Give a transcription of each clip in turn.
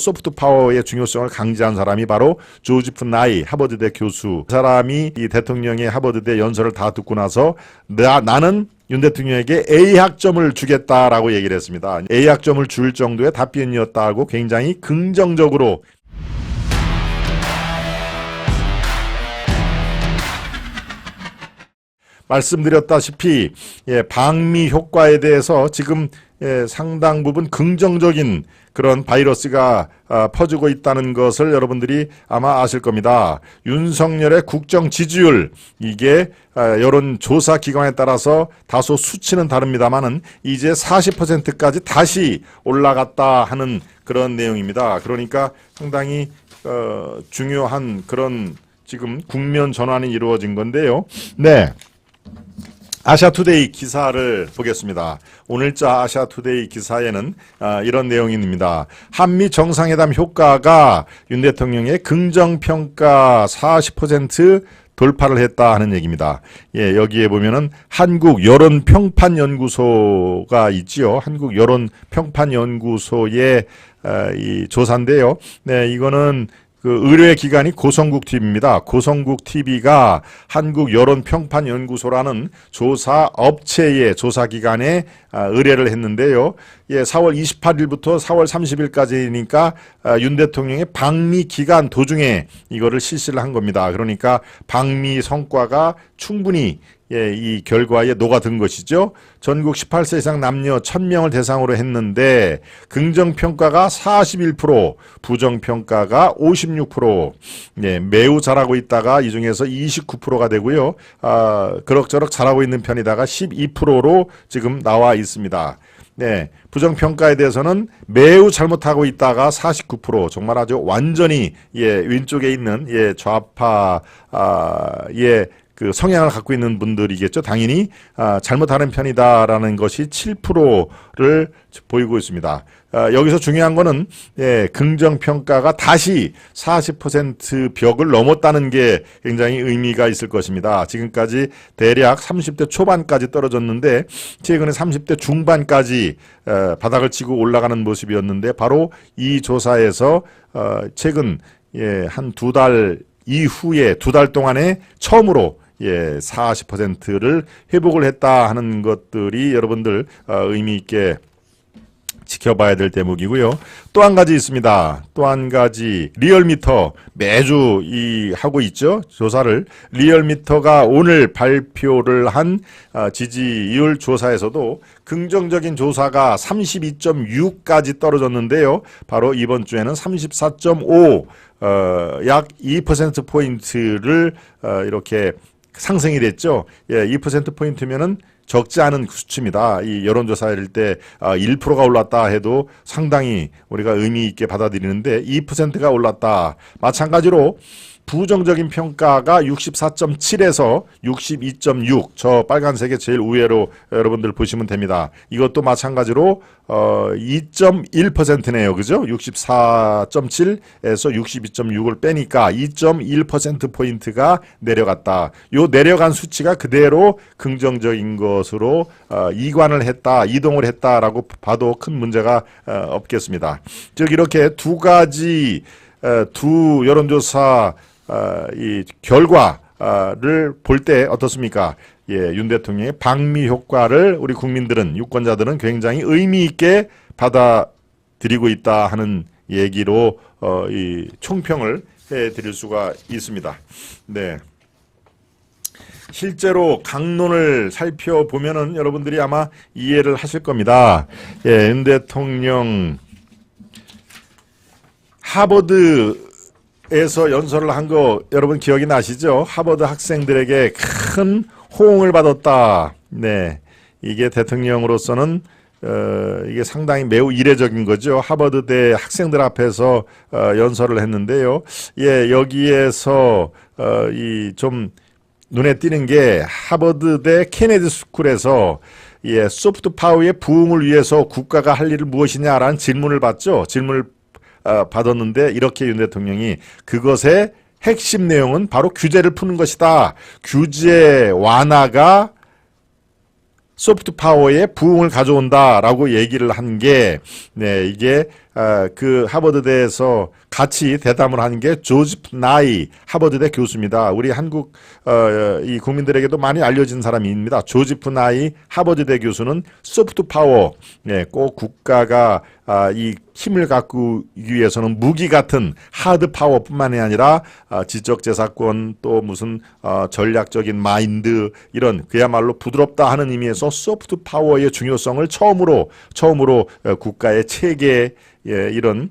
소프트 파워의 중요성을 강조한 사람이 바로 조지프 나이 하버드대 교수. 그 사람이 이 대통령의 하버드대 연설을 다 듣고 나서 나는 윤 대통령에게 A학점을 주겠다라고 얘기를 했습니다. A학점을 줄 정도의 답변이었다고 굉장히 긍정적으로 말씀드렸다시피 방미 효과에 대해서 지금 상당 부분 긍정적인 그런 바이러스가 퍼지고 있다는 것을 여러분들이 아마 아실 겁니다. 윤석열의 국정 지지율, 이게 여론조사 기관에 따라서 다소 수치는 다릅니다만은 이제 40%까지 다시 올라갔다 하는 그런 내용입니다. 그러니까 상당히 중요한 그런 지금 국면 전환이 이루어진 건데요. 네. 아시아투데이 기사를 보겠습니다. 오늘자 아시아투데이 기사에는 이런 내용입니다. 한미 정상회담 효과가 윤 대통령의 긍정평가 40% 돌파를 했다 하는 얘기입니다. 예, 여기에 보면은 한국 여론평판연구소가 있지요. 한국 여론평판연구소의 이 조사인데요. 네, 이거는 그 의뢰 기관이 고성국 TV입니다. 고성국 TV가 한국 여론평판연구소라는 조사 업체의 조사 기관에 의뢰를 했는데요. 예, 4월 28일부터 4월 30일까지니까 윤 대통령의 방미 기간 도중에 이거를 실시를 한 겁니다. 그러니까 방미 성과가 충분히 이 결과에 녹아든 것이죠. 전국 18세 이상 남녀 1000명을 대상으로 했는데 긍정평가가 41%, 부정평가가 56%, 매우 잘하고 있다가 이 중에서 29%가 되고요. 그럭저럭 잘하고 있는 편이다가 12%로 지금 나와 있습니다. 네, 부정평가에 대해서는 매우 잘못하고 있다가 49%, 정말 아주 완전히 왼쪽에 있는 좌파의 그 성향을 갖고 있는 분들이겠죠. 당연히 잘못하는 편이다라는 것이 7%를 보이고 있습니다. 여기서 중요한 거는 긍정평가가 다시 40% 벽을 넘었다는 게 굉장히 의미가 있을 것입니다. 지금까지 대략 30대 초반까지 떨어졌는데 최근에 30대 중반까지 바닥을 치고 올라가는 모습이었는데 바로 이 조사에서 최근 한 2달 이후에 2달 동안에 처음으로 40%를 회복을 했다 하는 것들이 여러분들 의미 있게 지켜봐야 될 대목이고요. 또 한 가지 있습니다. 또 한 가지 리얼미터 매주 하고 있죠. 조사를. 리얼미터가 오늘 발표를 한 지지율 조사에서도 긍정적인 조사가 32.6까지 떨어졌는데요. 바로 이번 주에는 34.5 약 2%포인트를 이렇게 상승이 됐죠. 2%포인트면은 적지 않은 수치입니다. 이 여론조사일 때 1%가 올랐다 해도 상당히 우리가 의미 있게 받아들이는데 2%가 올랐다. 마찬가지로 부정적인 평가가 64.7에서 62.6, 저 빨간색의 제일 우회로 여러분들 보시면 됩니다. 이것도 마찬가지로 2.1%네요. 그죠? 64.7에서 62.6을 빼니까 2.1%포인트가 내려갔다. 요 내려간 수치가 그대로 긍정적인 것으로 이관을 했다, 이동을 했다라고 봐도 큰 문제가 없겠습니다. 즉 이렇게 두 가지 두 여론조사 이 결과를 볼 때 어떻습니까? 윤 대통령의 방미 효과를 우리 국민들은, 유권자들은 굉장히 의미 있게 받아들이고 있다 하는 얘기로 이 총평을 해드릴 수가 있습니다. 네. 실제로 강론을 살펴보면은 여러분들이 아마 이해를 하실 겁니다. 윤 대통령 하버드에서 연설을 한 거 여러분 기억이 나시죠? 하버드 학생들에게 큰 호응을 받았다. 네, 이게 대통령으로서는 이게 상당히 매우 이례적인 거죠. 하버드대 학생들 앞에서 연설을 했는데요. 여기에서 이 좀 눈에 띄는 게 하버드대 케네디 스쿨에서 소프트 파워의 부흥을 위해서 국가가 할 일은 무엇이냐라는 질문을 받죠. 질문을 받았는데 이렇게 윤 대통령이 그것의 핵심 내용은 바로 규제를 푸는 것이다. 규제 완화가 소프트 파워의 부흥을 가져온다라고 얘기를 한 게 이게 그 하버드대에서 같이 대담을 한 게 조지프 나이 하버드대 교수입니다. 우리 한국 이 국민들에게도 많이 알려진 사람입니다. 조지프 나이 하버드대 교수는 소프트 파워, 꼭 국가가 이 힘을 갖기 위해서는 무기 같은 하드 파워뿐만이 아니라 지적재산권 또 무슨 전략적인 마인드 이런 그야말로 부드럽다 하는 의미에서 소프트 파워의 중요성을 처음으로 국가의 체계 이런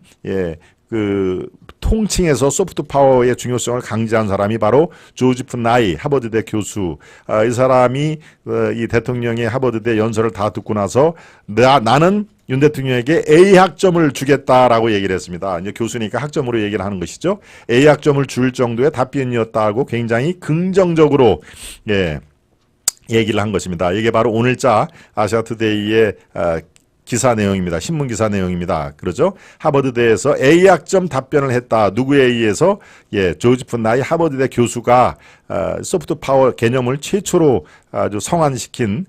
그 통칭해서 소프트 파워의 중요성을 강조한 사람이 바로 조지프 나이 하버드대 교수. 이 사람이 이 대통령의 하버드대 연설을 다 듣고 나서 나는 윤 대통령에게 A학점을 주겠다라고 얘기를 했습니다. 이제 교수니까 학점으로 얘기를 하는 것이죠. A학점을 줄 정도의 답변이었다고 굉장히 긍정적으로 얘기를 한 것입니다. 이게 바로 오늘자 아시아투데이의 기사 내용입니다. 신문 기사 내용입니다. 그러죠? 하버드대에서 A학점 답변을 했다. 누구에 의해서? 조지프 나이 하버드대 교수가 소프트 파워 개념을 최초로 아주 성안시킨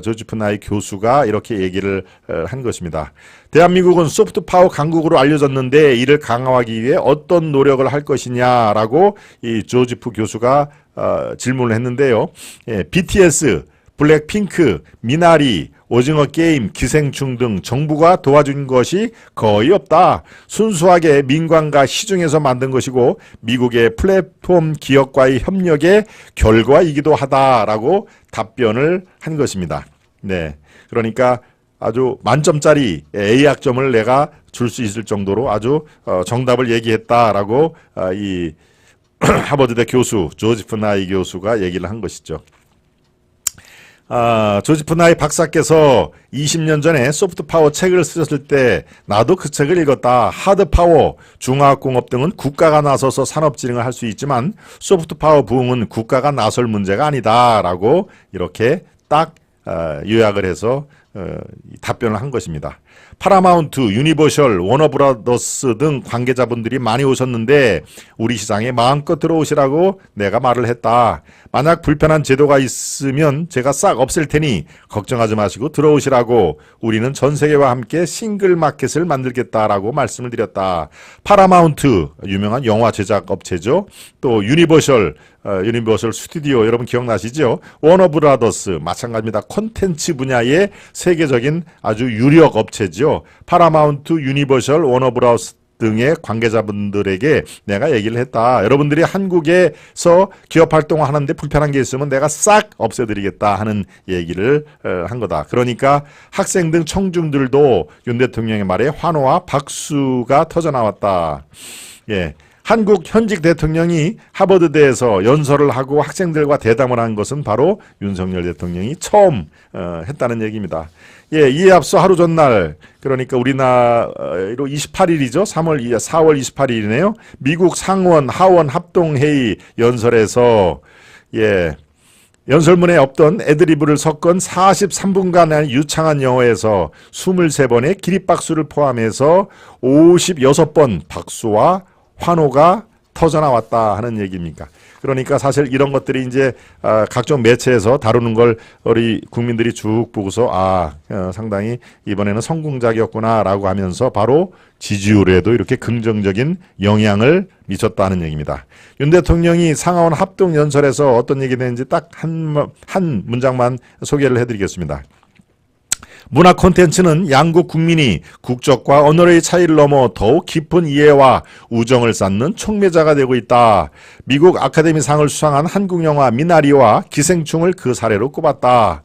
조지프 나이 교수가 이렇게 얘기를 한 것입니다. 대한민국은 소프트 파워 강국으로 알려졌는데 이를 강화하기 위해 어떤 노력을 할 것이냐라고 이 조지프 교수가 질문을 했는데요. BTS, 블랙핑크, 미나리, 오징어 게임, 기생충 등 정부가 도와준 것이 거의 없다. 순수하게 민관과 시중에서 만든 것이고 미국의 플랫폼 기업과의 협력의 결과이기도 하다라고 답변을 한 것입니다. 네, 그러니까 아주 만점짜리 A학점을 내가 줄 수 있을 정도로 아주 정답을 얘기했다라고 이 하버드대 교수 조지프 나이 교수가 얘기를 한 것이죠. 조지프 나이 박사께서 20년 전에 소프트 파워 책을 쓰셨을 때 나도 그 책을 읽었다. 하드 파워, 중화학공업 등은 국가가 나서서 산업진흥을 할 수 있지만 소프트 파워 부흥은 국가가 나설 문제가 아니다. 라고 이렇게 딱 요약을 해서 답변을 한 것입니다. 파라마운트, 유니버셜, 워너브라더스 등 관계자분들이 많이 오셨는데 우리 시장에 마음껏 들어오시라고 내가 말을 했다. 만약 불편한 제도가 있으면 제가 싹 없앨 테니 걱정하지 마시고 들어오시라고 우리는 전 세계와 함께 싱글 마켓을 만들겠다라고 말씀을 드렸다. 파라마운트, 유명한 영화 제작 업체죠. 또 유니버셜 스튜디오 여러분 기억나시죠? 워너브라더스 마찬가지입니다. 콘텐츠 분야의 세계적인 아주 유력 업체죠. 파라마운트, 유니버셜, 워너브라더스 등의 관계자분들에게 내가 얘기를 했다. 여러분들이 한국에서 기업 활동을 하는데 불편한 게 있으면 내가 싹 없애드리겠다 하는 얘기를 한 거다. 그러니까 학생 등 청중들도 윤 대통령의 말에 환호와 박수가 터져나왔다. 한국 현직 대통령이 하버드대에서 연설을 하고 학생들과 대담을 한 것은 바로 윤석열 대통령이 처음 했다는 얘기입니다. 이에 앞서 하루 전날 그러니까 우리나라로 28일이죠. 4월 28일이네요. 미국 상원 하원 합동회의 연설에서 연설문에 없던 애드리브를 섞은 43분간의 유창한 영어에서 23번의 기립박수를 포함해서 56번 박수와 환호가 터져나왔다 하는 얘기입니까? 그러니까 사실 이런 것들이 이제 각종 매체에서 다루는 걸 우리 국민들이 쭉 보고서 상당히 이번에는 성공작이었구나라고 하면서 바로 지지율에도 이렇게 긍정적인 영향을 미쳤다는 얘기입니다. 윤 대통령이 상하원 합동 연설에서 어떤 얘기를 했는지 딱 한 문장만 소개를 해드리겠습니다. 문화 콘텐츠는 양국 국민이 국적과 언어의 차이를 넘어 더욱 깊은 이해와 우정을 쌓는 촉매자가 되고 있다. 미국 아카데미상을 수상한 한국 영화 미나리와 기생충을 그 사례로 꼽았다.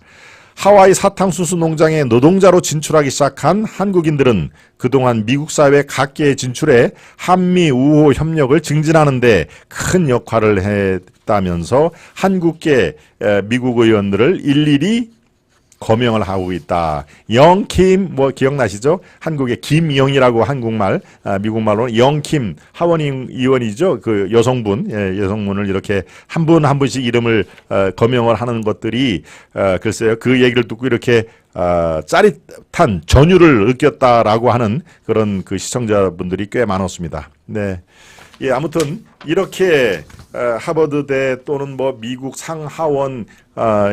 하와이 사탕수수 농장에 노동자로 진출하기 시작한 한국인들은 그동안 미국 사회 각계에 진출해 한미 우호 협력을 증진하는 데 큰 역할을 했다면서 한국계 미국 의원들을 일일이 거명을 하고 있다. 영킴 기억나시죠? 한국의 김영이라고 한국말, 미국말로는 영킴 하원 의원이죠. 그 여성분, 여성분을 이렇게 한 분 한 분씩 이름을 거명을 하는 것들이 글쎄요. 그 얘기를 듣고 이렇게 짜릿한 전율을 느꼈다라고 하는 그런 그 시청자분들이 꽤 많았습니다. 네. 아무튼 이렇게 하버드대 또는 미국 상하원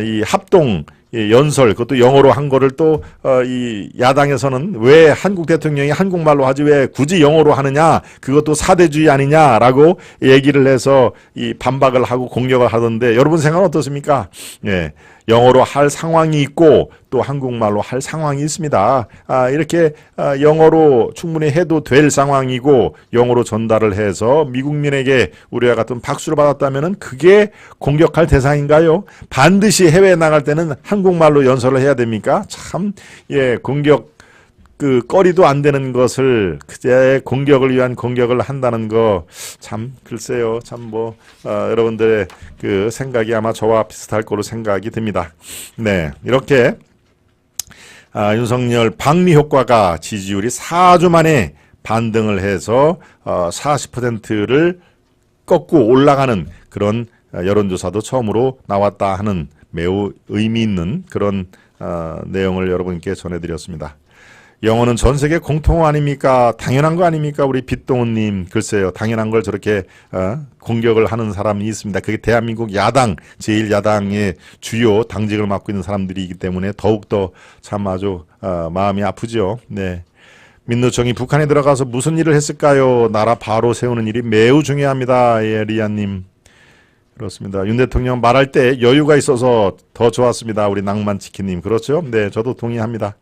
이 합동 연설, 그것도 영어로 한 거를 또, 이 야당에서는 왜 한국 대통령이 한국말로 하지 왜 굳이 영어로 하느냐, 그것도 사대주의 아니냐라고 얘기를 해서 이 반박을 하고 공격을 하던데, 여러분 생각은 어떻습니까? 예. 영어로 할 상황이 있고 또 한국말로 할 상황이 있습니다. 이렇게 영어로 충분히 해도 될 상황이고 영어로 전달을 해서 미국민에게 우리와 같은 박수를 받았다면은 그게 공격할 대상인가요? 반드시 해외에 나갈 때는 한국말로 연설을 해야 됩니까? 참, 예, 공격 그 거리도 안 되는 것을 그제 공격을 위한 공격을 한다는 거 참 글쎄요, 참 뭐 여러분들의 그 생각이 아마 저와 비슷할 거로 생각이 듭니다. 네, 이렇게 윤석열 방미 효과가 지지율이 4주 만에 반등을 해서 40%를 꺾고 올라가는 그런 여론조사도 처음으로 나왔다 하는 매우 의미 있는 그런 내용을 여러분께 전해드렸습니다. 영어는 전 세계 공통어 아닙니까? 당연한 거 아닙니까? 우리 빛동훈님, 글쎄요, 당연한 걸 저렇게 공격을 하는 사람이 있습니다. 그게 대한민국 야당, 제1야당의 주요 당직을 맡고 있는 사람들이기 때문에 더욱더 참 아주 마음이 아프죠. 네. 민노총이 북한에 들어가서 무슨 일을 했을까요? 나라 바로 세우는 일이 매우 중요합니다. 예, 리안님. 그렇습니다. 윤 대통령 말할 때 여유가 있어서 더 좋았습니다. 우리 낭만치킨님. 그렇죠? 네, 저도 동의합니다.